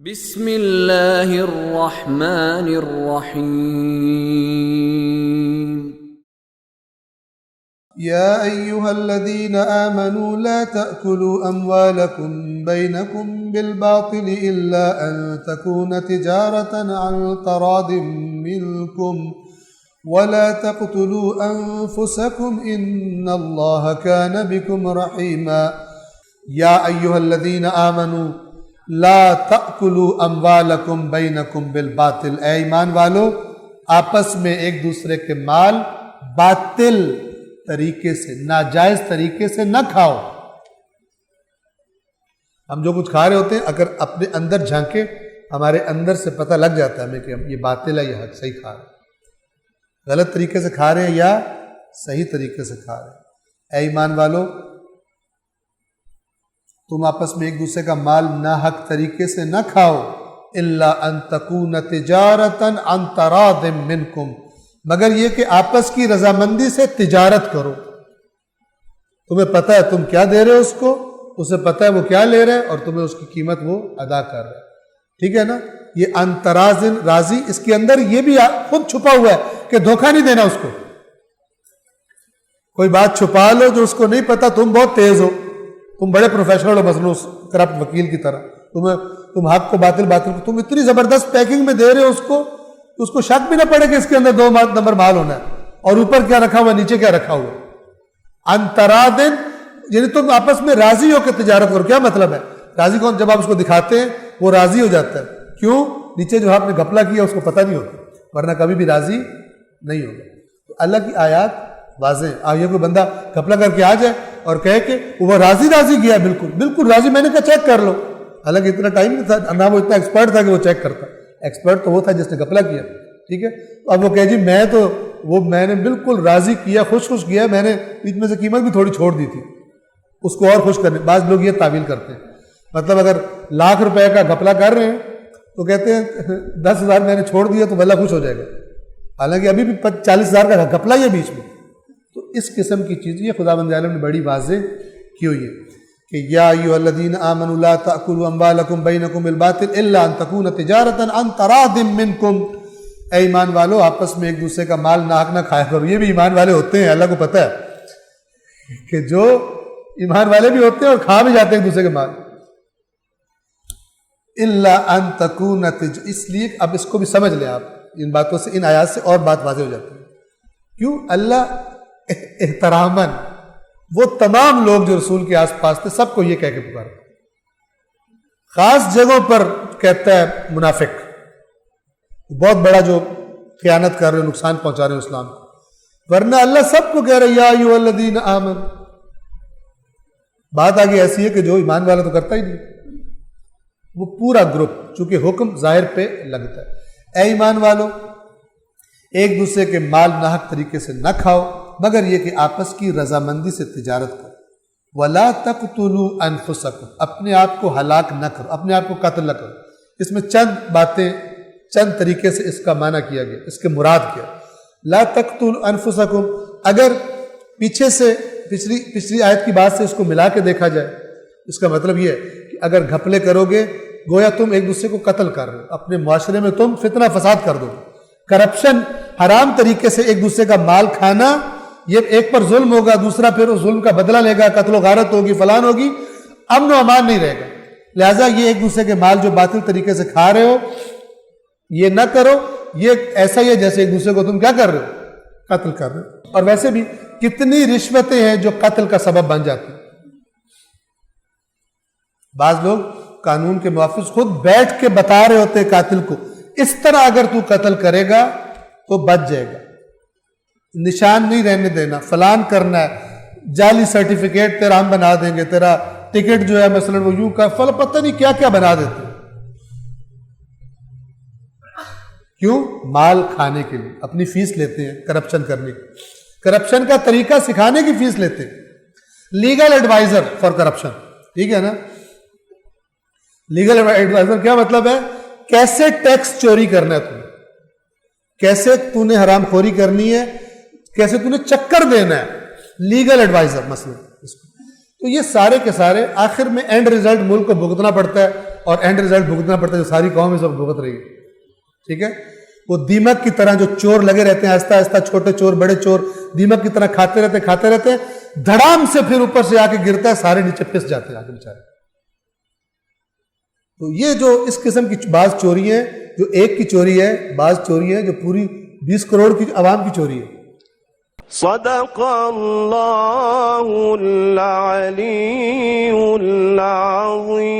بسم اللہ الرحمن الرحیم يا أيها الذين آمنوا لا تأكلوا أموالكم بينكم بالباطل إلا أن تكون تجارة عن تراض منكم ولا تقتلوا أنفسكم إن الله كان بكم رحيما يا أيها الذين آمنوا لا تأكلوا أموالكم بينكم بالباطل اے ایمان والو آپس میں ایک دوسرے کے مال باطل طریقے سے ناجائز طریقے سے نہ کھاؤ۔ ہم جو کچھ کھا رہے ہوتے ہیں اگر اپنے اندر جھانکے ہمارے اندر سے پتہ لگ جاتا ہے ہمیں کہ یہ باطل ہے، یہ حق صحیح کھا رہے ہیں، غلط طریقے سے کھا رہے ہیں یا صحیح طریقے سے کھا رہے ہیں۔ اے ایمان والو تم آپس میں ایک دوسرے کا مال ناحق طریقے سے نہ کھاؤ، الا ان تکون تجارتا عن تراض منکم، مگر یہ کہ آپس کی رضامندی سے تجارت کرو۔ تمہیں پتہ ہے تم کیا دے رہے ہو اس کو، اسے پتہ ہے وہ کیا لے رہے اور تمہیں اس کی قیمت وہ ادا کر رہے، ٹھیک ہے نا۔ یہ عن تراض راضی، اس کے اندر یہ بھی خود چھپا ہوا ہے کہ دھوکہ نہیں دینا اس کو۔ کوئی بات چھپا لو جو اس کو نہیں پتا، تم بہت تیز ہو، تم بڑے پروفیشنل ہو مظلوم کرپٹ وکیل کی طرح، تم حق کو باطل کو تم اتنی زبردست پیکنگ میں دے رہے ہو اس کو کہ اس کو شک بھی نہ پڑے کہ اس کے اندر 2 نمبر مال ہونا ہے اور اوپر کیا رکھا ہوا نیچے کیا رکھا ہوا۔ ان تراض یعنی تم آپس میں راضی ہو کہ تجارت کرو۔ کیا مطلب ہے راضی کون؟ جب آپ اس کو دکھاتے ہیں وہ راضی ہو جاتا ہے، کیوں؟ نیچے جو آپ نے گھپلا کیا اس کو پتہ نہیں ہوتا، ورنہ کبھی بھی راضی نہیں ہوگا۔ تو اللہ کی آیات واضح ہے۔ یہ کوئی بندہ گھپلا کر کے آ جائے اور کہے کہ وہ راضی گیا، بالکل راضی، میں نے کہا چیک کر لو، حالانکہ اتنا ٹائم نہیں تھا، نہ وہ اتنا ایکسپرٹ تھا کہ وہ چیک کرتا، ایکسپرٹ تو وہ تھا جس نے گھپلا کیا، ٹھیک ہے۔ اب وہ کہے جی میں نے بالکل راضی کیا، خوش کیا، میں نے بیچ میں سے قیمت بھی تھوڑی چھوڑ دی تھی اس کو اور خوش کرنے۔ بعض لوگ یہ تعویل کرتے ہیں، مطلب اگر ₹1,00,000 کا گھپلا کر رہے ہیں تو کہتے ہیں 10,000 میں نے چھوڑ دیا تو اللہ خوش ہو جائے گا، حالانکہ ابھی بھی 40,000 کا گھپلا ہی ہے بیچ میں۔ تو اس قسم کی چیز یہ خداوند عالم نے بڑی واضح کی ہوئی ہے کہ یا ایھا الذین آمنوا لا تأکلوا اموالکم بینکم بالباطل الا ان تکون تجارتا عن تراض منکم، اے ایمان والو آپس میں ایک دوسرے کا مال ناحق نہ کھایا کرو۔ یہ بھی ایمان والے ہوتے ہیں، اللہ کو پتہ ہے کہ جو ایمان والے بھی ہوتے ہیں اور کھا بھی جاتے ہیں ایک دوسرے کے مال۔ الا ان تکون اس لیے اب اس کو بھی سمجھ لیں آپ، ان باتوں سے، ان آیات سے اور بات واضح ہو جاتی ہے۔ کیوں؟ اللہ احتراماً وہ تمام لوگ جو رسول کے آس پاس تھے سب کو یہ کہہ کے پکارتا، خاص جگہوں پر کہتا ہے منافق، بہت بڑا جو خیانت کر رہے، نقصان پہنچا رہے اسلام کو، ورنہ اللہ سب کو کہہ رہا ہے یا ایھا الذین آمنوا۔ بات آگے ایسی ہے کہ جو ایمان والا تو کرتا ہی نہیں، وہ پورا گروپ، چونکہ حکم ظاہر پہ لگتا ہے۔ اے ایمان والو ایک دوسرے کے مال ناحق طریقے سے نہ کھاؤ، مگر یہ کہ آپس کی رضامندی سے تجارت کرو۔ وَلَا تَقْتُلُوا أَنفُسَكُمْ، اپنے آپ کو ہلاک نہ کرو، اپنے آپ کو قتل نہ کرو۔ اس میں چند باتیں، چند طریقے سے اس کا معنی کیا گیا، اس کے مراد کیا۔ لا تقتلوا انفسکم، اگر پیچھے سے پچھلی آیت کی بات سے اس کو ملا کے دیکھا جائے، اس کا مطلب یہ ہے کہ اگر گھپلے کرو گے گویا تم ایک دوسرے کو قتل کر رہے ہو، اپنے معاشرے میں تم فتنہ فساد کر دو گے۔ کرپشن، حرام طریقے سے ایک دوسرے کا مال کھانا، یہ ایک پر ظلم ہوگا، دوسرا پھر اس ظلم کا بدلہ لے گا، قتل و غارت ہوگی، فلان ہوگی، امن و امان نہیں رہے گا۔ لہٰذا یہ ایک دوسرے کے مال جو باطل طریقے سے کھا رہے ہو یہ نہ کرو۔ یہ ایسا ہی ہے جیسے ایک دوسرے کو تم کیا کر رہے ہو؟ قتل کر رہے ہو۔ اور ویسے بھی کتنی رشوتیں ہیں جو قتل کا سبب بن جاتی ہیں۔ بعض لوگ قانون کے محافظ خود بیٹھ کے بتا رہے ہوتے قاتل کو اس طرح اگر تو قتل کرے گا تو بچ جائے گا، نشان نہیں رہنے دینا، فلان کرنا ہے، جعلی سرٹیفکیٹ تیرا ہم بنا دیں گے، تیرا ٹکٹ جو ہے مثلا وہ یوں کا پتہ نہیں کیا کیا بنا دیتے ہیں۔ کیوں؟ مال کھانے کے لیے اپنی فیس لیتے ہیں، کرپشن کرنے کی، کرپشن کا طریقہ سکھانے کی فیس لیتے ہیں۔ لیگل ایڈوائزر فار کرپشن، ٹھیک ہے نا۔ لیگل ایڈوائزر کیا مطلب ہے؟ کیسے ٹیکس چوری کرنا ہے تمہیں، کیسے تو نے حرام خوری کرنی ہے، کیسے تو نے چکر دینا ہے، لیگل ایڈوائزر مثلا اس کو۔ تو یہ سارے کے سارے آخر میں اینڈ ریزلٹ ملک کو بھگتنا پڑتا ہے، اور اینڈ ریزلٹ بھگتنا پڑتا ہے جو ساری قوم اس وقت بھگت رہی ہے. ٹھیک ہے, وہ دیمک کی طرح جو چور لگے رہتے ہیں, آہستہ آہستہ چھوٹے چور بڑے چور دیمک کی طرح کھاتے رہتے ہیں, دھڑام سے پھر اوپر سے آ کے گرتا ہے, سارے نیچے پھس جاتے ہیں آ کے بیچارے. تو یہ جو اس قسم کی بعض چوری ہیں, جو ایک کی چوری ہے, بعض چوری ہے جو پوری 20 کروڑ کی عوام کی چوری ہے. صدق اللہ العلی العظیم.